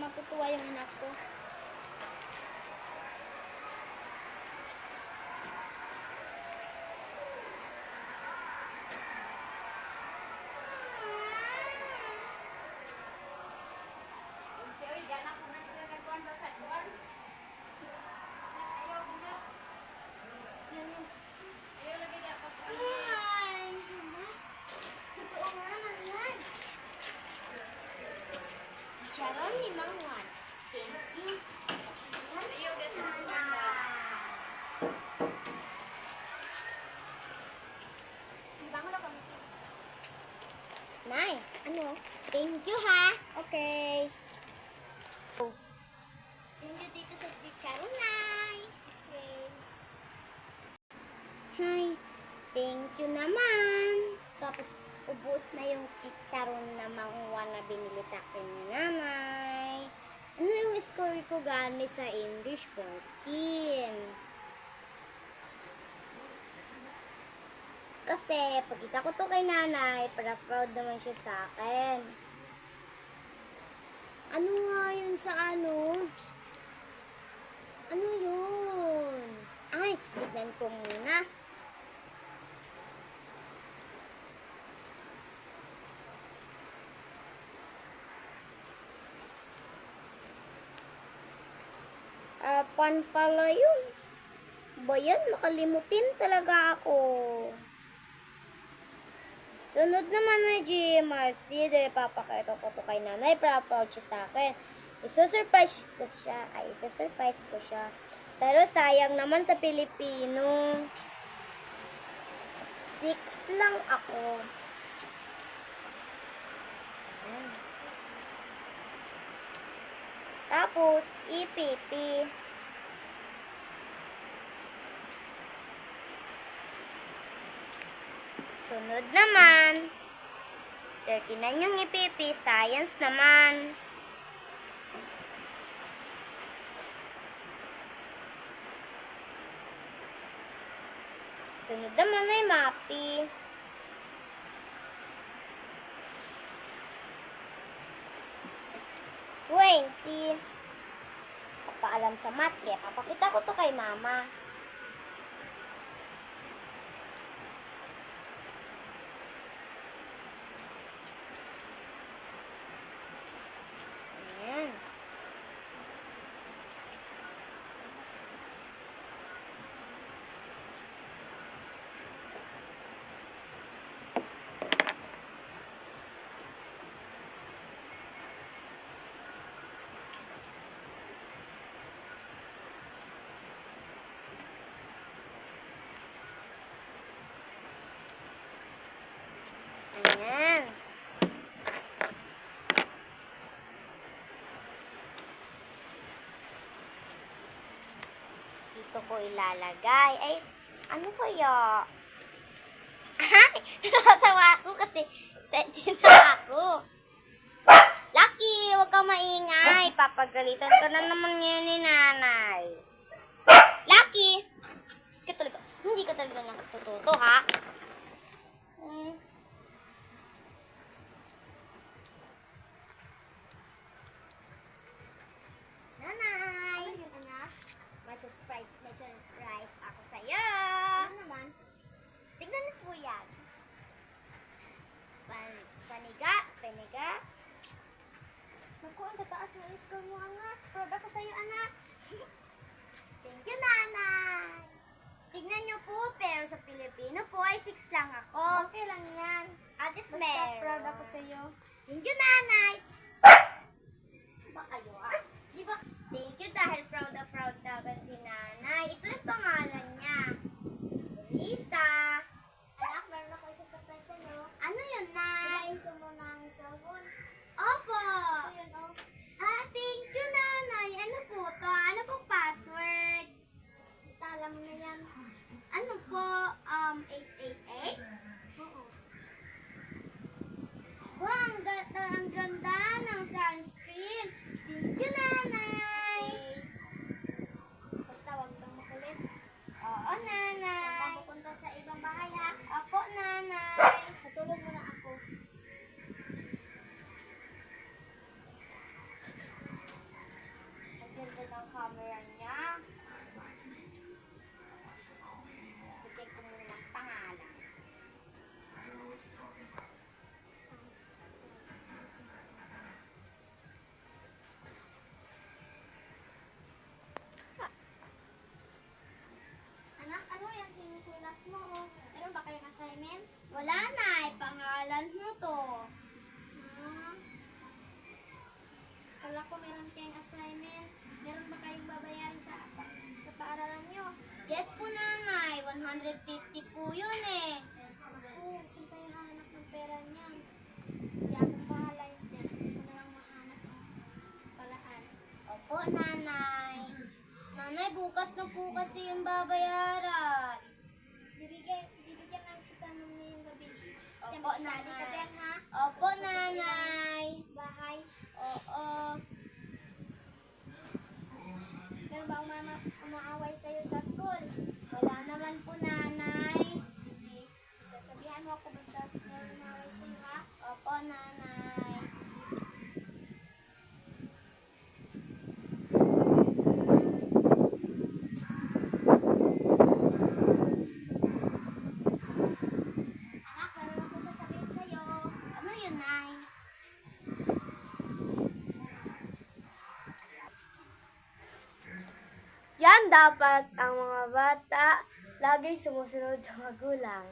matutuwa yung anak ko. Charon ni Mangwan. Thank you. Nay, ano? Thank you ha. Okay. Thank you dito sa chicharon, Nay. Okay. Hi. Thank you naman. Tapos, ubos na yung chicharon na Mangwan na binili sa akin ni Nanay. Ano yung score ko gani sa English? 14. Kasi, pagkita ko to kay Nanay, para proud naman siya sa akin. Ano nga yun sa ano? Ano yun? Ay, tignan ko muna. Pan pala yun. Ba yan? Makalimutin talaga ako. Sunod naman na GMRC. Dahil papakita ko to kay Nanay. Proud siya sa akin. Isusurprise ko siya. Pero sayang naman sa Pilipino. 6 lang ako. Tapos, EPP. Sunod naman, 39 yung EPP, science naman. Sunod naman ay MAPI. Papaalam sa math, kaya papakita ko to kay Mama. Ayan. Ayan. Dito ko ilalagay. Ay, ano kaya? Ay, natatawa ako kasi senti na ako. Lucky, huwag kang maingay. Papagalitan ka na naman ngayon ni Nanay. Lucky! Hindi ka talaga natututo, ha? Nanay! Ano yun, anak? May surprise ako sa'yo. Ano naman? Tignan niyo po yan. Paniga. Naku, ang tataas ng score mo, anak. Proud ako sa'yo, anak. Thank you, Nanay. Tignan niyo po, pero sa Pilipino po ay 6 lang ako. Okay lang yan. Ate Smero. Basta proud ako sa'yo. Thank you, Nanay. Ba kayo, Di ba? Thank you dahil proud sa akin si Nanay. Ito yung pangalan niya. Lisa. Anak, meron ako isang surprise sa'yo. Ano yun, Nay? Gusto mo ng cellphone? Opo. Ito yun, oh. Thank you, Nanay. Ano po to? Ano pong password? Basta alam mo na yan. Ano po? 888? Oo. Wow, ang ganda ng sunscreen. Thank you, Nanay. Basta wag kang makulit. Oo, Nanay. Huwag kang pupunta sa ibang bahay. po meron kayong assignment. Meron ba kayong babayaran sa paaralan nyo? Yes po, nanay. 150 po yun eh. Oo, saan kayo hahanap ng pera niyan? Hindi ako bahala yun dyan. Ako na lang mahanap ng paraan. Opo, nanay. Nanay, bukas na po kasi yung babayaran. Bibigyan lang kita mamayang gabi. Opo, nanay. Ka dyan, ha? Opo, nanay. Bahay. Oo. Meron ba umaaway sa'yo sa school? Wala naman po, nanay. Sige. Sasabihan mo ako basta meron umaaway sa'yo, ha? Opo, nanay. Anak, meron ako sasabihin sa'yo. Ano yun, nay? Yan dapat ang mga bata laging sumusunod sa magulang.